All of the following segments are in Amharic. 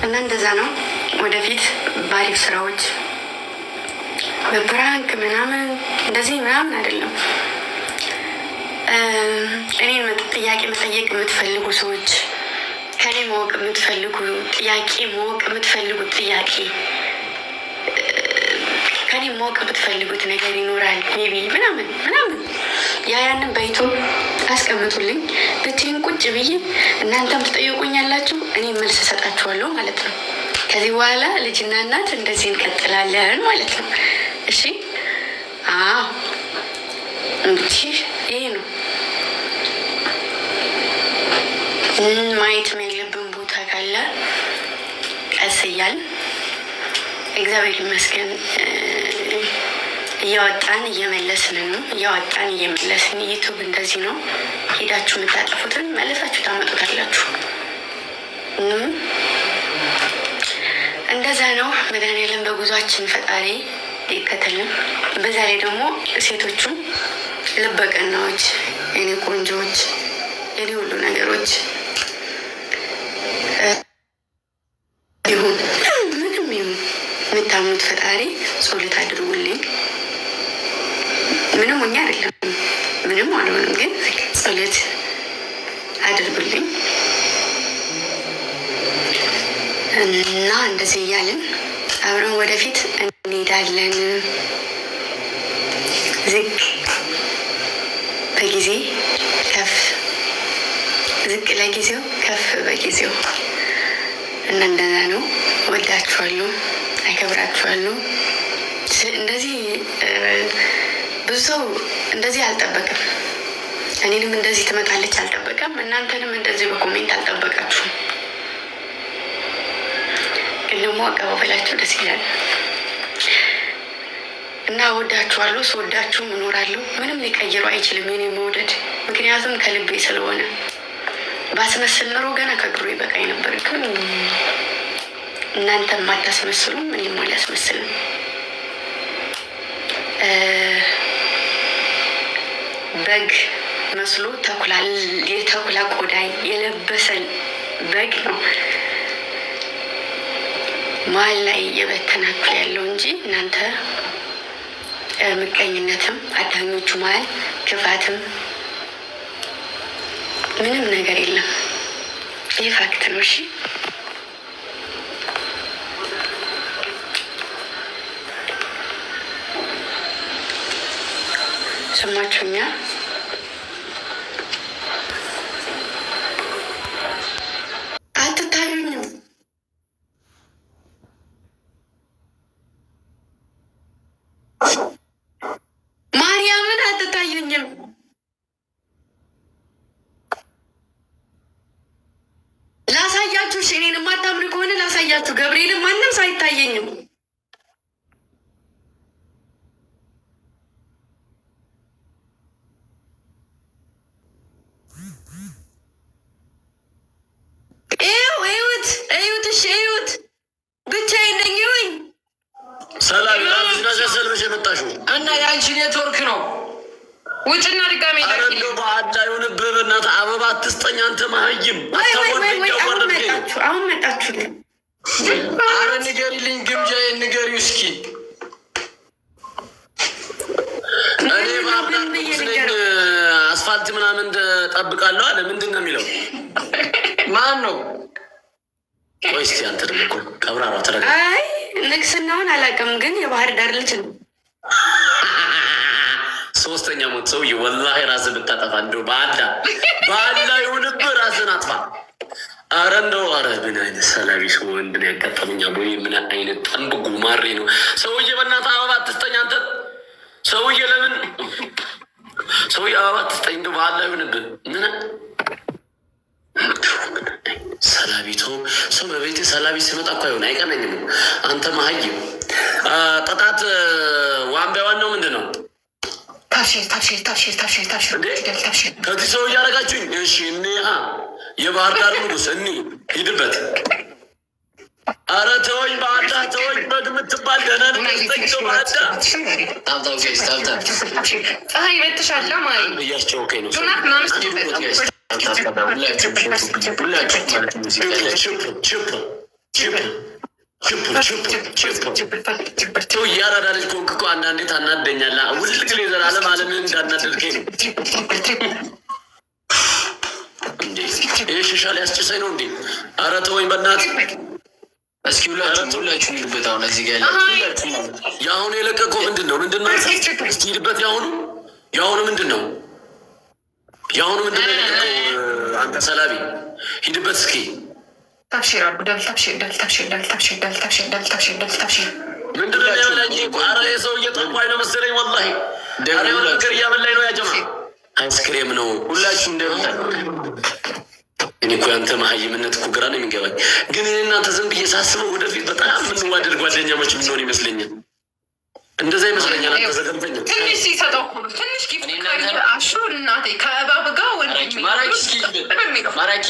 እና እንደዛ ነው። ወደፊት ባሪፍ ስራዎች በፕራንክ ምናምን እንደዚህ ምናምን አይደለም። እኔን ጥያቄ መጠየቅ የምትፈልጉ ሰዎች ከኔ ማወቅ የምትፈልጉ ጥያቄ ማወቅ የምትፈልጉት ጥያቄ ከኔ ማወቅ የምትፈልጉት ነገር ይኖራል ሜቢ ምናምን ያንን በይቶ አስቀምጡልኝ። ብቻዬን ቁጭ ብዬ እናንተም ትጠይቁኛላችሁ፣ እኔ መልስ እሰጣችኋለሁ ማለት ነው። ከዚህ በኋላ ልጅና እናት እንደዚህ እንቀጥላለን ማለት ነው። እሺ እንግዲህ ይሄ ነው ማየት ያለብን ቦታ ካለ ቀስ እያልን እግዚአብሔር ይመስገን እያወጣን እየመለስን ነው። እያወጣን እየመለስን ዩቱብ እንደዚህ ነው። ሄዳችሁ የምታጠፉትን መለሳችሁ ታመጡታላችሁ። እንደዛ ነው። መድኃኒዓለም በጉዟችን ፈጣሪ ይከተልን። በዛ ላይ ደግሞ ሴቶቹም ልበቀናዎች፣ የኔ ቆንጆዎች፣ የኔ ሁሉ ነገሮች ይሁን ምንም ይሁን የምታምኑት ፈጣሪ ጸሎት አድርጉልኝ። ምንም ሆኜ አይደለም፣ ምንም አልሆንም፣ ግን ጸሎት አድርጉልኝ እና እንደዚህ እያልን አብረን ወደፊት እንሄዳለን። ዝቅ በጊዜ ከፍ፣ ዝቅ ለጊዜው ከፍ በጊዜው እና እንደዛ ነው። ወዳችኋለሁ፣ አከብራችኋለሁ። እንደዚህ ብዙ ሰው እንደዚህ አልጠበቅም። እኔንም እንደዚህ ትመጣለች አልጠበቀም። እናንተንም እንደዚህ በኮሜንት አልጠበቃችሁም። ግን ደግሞ አቀባበላቸው ደስ ይላል እና ወዳችኋለሁ። ስወዳችሁ እኖራለሁ። ምንም ሊቀይሩ አይችልም የኔ መውደድ፣ ምክንያቱም ከልቤ ስለሆነ። ባስመስል ኖሮ ገና ከድሮ ይበቃኝ ነበር። ግን እናንተ ማታስመስሉም፣ እኔም አላስመስልም። በግ መስሎ የተኩላ ቆዳ የለበሰን በግ ነው መሀል ላይ እየበተናችሁ ያለው እንጂ እናንተ ምቀኝነትም አዳኞቹ መሀል ክፋትም ምንም ነገር የለም። ይህ ፋክት ነው። እሺ ሰማችሁኛ? አትታዩኝም። ማርያምን አትታዩኝም። ላሳያችሁ። እሺ እኔን የማታምኑ ከሆነ ላሳያችሁ። ገብርኤልን ማንም ሰው አይታየኝም። እዩት። ብቻዬን ነኝ። ይሁኝ ሰላም ሰልበሽ የመጣሽው እና የአንቺ ኔትወርክ ነው። ውጭና ድጋሜ አረዶ በአዳ የሆነብህ በእናትህ አበባ አትስጠኝ አንተ መሀይም። አሁን መጣችሁልኝ። አረ ንገሪልኝ፣ ግምጃዬ ንገሪው እስኪ። እኔ ባህርዳር አስፋልት ምናምን ጠብቃለሁ አለ። ምንድን ነው የሚለው? ማን ነው? ቆይ እስኪ አንተ ደግሞ እኮ ቀብራራ ተረጋ። አይ ንግስናውን አላውቅም፣ ግን የባህር ዳር ልጅ ነው። ሶስተኛ ሞት ሰውዬ፣ ወላሂ ራስን ብታጠፋ እንደው በአላ ይሁንብህ፣ ራስን አጥፋ። አረ እንደው አረ ምን አይነት ሰላቢ ሰው ወንድ ነው ያጋጠመኛ። ቦይ ምን አይነት ጠንብ ጉማሬ ነው ሰውዬ። በእናትህ አበባ አትስጠኝ አንተ ሰውዬ። ለምን ሰውዬ አበባ አትስጠኝ? እንደው በአላ ይሁንብህ። ምን ሰላቢቶ ሰው በቤቴ ሰላቢ ሲመጣ እኮ አይሆን አይቀናኝም። አንተ መሀይም ጠጣት ዋንቢያ ዋናው ምንድን ነው? ታብሽር ከዚህ ሰው እያደረጋችሁኝ። እሺ እኔ የባህር ዳር ንጉስ እኒ ሂድበት። አረ ተወኝ በአዳ ተወኝ። በግ የምትባል ደህና ነጠኝተው በአዳ ፀሐይ በትሻለ ማይ እያስጨወቀኝ ነው። እያራዳ ልጅ ኮንክ እኮ አንዳንዴ ታናደኛለህ። ውልቅ ጊዜ ዘላለም አለምን እንዳናደልከኝ ነው እንዴ? ይህ ሽሻ ሊያስጭሰኝ ነው እንዴ? ኧረ ተወኝ በእናትህ። እስኪ ሁላችሁ ሂዱበት። አሁን እዚህ ጋር የአሁኑ የለቀቀው ምንድን ነው? እስኪ ሂድበት። የአሁኑ ምንድን ነው? የአሁኑ ምንድን ነው የለቀቀው? አንተ ሰላቢ ሂድበት እስኪ። ታብሽር አሉ ደብል ታብሽር ምንድን ነው ያበላኝ? ኧረ የሰው እየጠቋኝ ነው መሰለኝ። ወላሂ ኧረ የሆነ ነገር እያበላኝ ነው። ያጀማ አይስክሬም ነው። ሁላችሁ እንደምታ እኔ እኮ ያንተ መሀይምነት እኮ ግራ ነው የሚገባኝ። ግን እናንተ ዝም ብዬ ሳስበው ወደፊት በጣም የምንዋደድ ጓደኛሞች የምንሆን ይመስለኛል። እንደዛ ይመስለኛል። አንተ ዘገምተኛ ትንሽ ሲሰጠው ትንሽ ጊፍት አሹ እናቴ ከእባብ ጋር ወንድሜ ማራኪ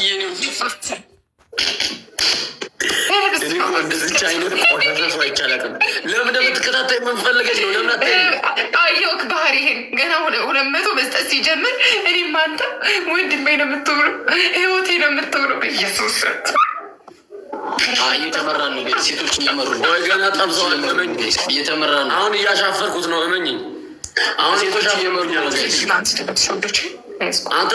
እኔ እኮ እንደዚች አይነት ቆሻሻ ሰው አይቻላትም። ለምን እንደምትከታተይ የምንፈለገች ነው? ለምን አየሁክ ባህሪህን ገና 200 መስጠት ሲጀምር እኔም አንተ ወንድሜ ነው የምትውሉ ህይወቴ ነው የምትውሉ። ኢየሱስ እየተመራ ነው። ሴቶች እየመሩ ወይ ገና ጠብሰዋል። እመኝ እየተመራ ነው። አሁን እያሻፈርኩት ነው። እመኝ አሁን ሴቶች እየመሩ ነው። አንተ